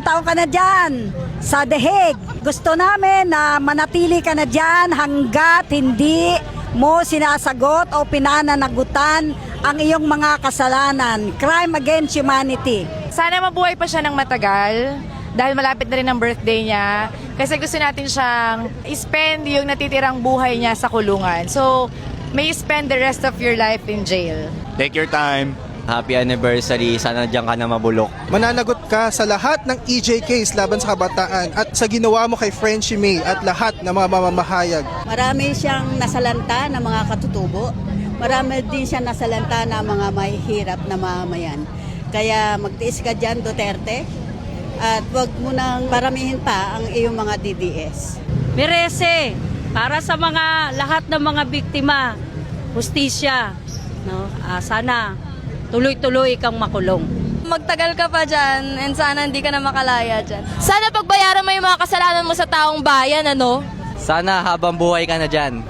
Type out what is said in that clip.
Taon ka na dyan sa The Hague. Gusto namin na manatili ka na dyan hanggat hindi mo sinasagot o pinananagutan ang iyong mga kasalanan. Crime against humanity. Sana mabuhay pa siya ng matagal dahil malapit na rin ang birthday niya. Kasi gusto natin siyang spend yung natitirang buhay niya sa kulungan. So, may spend the rest of your life in jail. Take your time. Happy anniversary, sana diyan ka na mabulok. Mananagot ka sa lahat ng EJ case laban sa kabataan at sa ginawa mo kay Frenchie May at lahat ng mga mamamahayag. Marami siyang nasalanta ng mga katutubo. Marami din siya nasalanta ng mga mahihirap na mamamayan. Kaya magtiis ka dyan, Duterte. At wag mo nang paramihin pa ang iyong mga DDS. Merese para sa mga lahat ng mga biktima, hustisya, no? Sana tuloy-tuloy kang makulong. Magtagal ka pa dyan and sana hindi ka na makalaya dyan. Sana pagbayaran mo yung mga kasalanan mo sa taong bayan, ano? Sana habang buhay ka na diyan.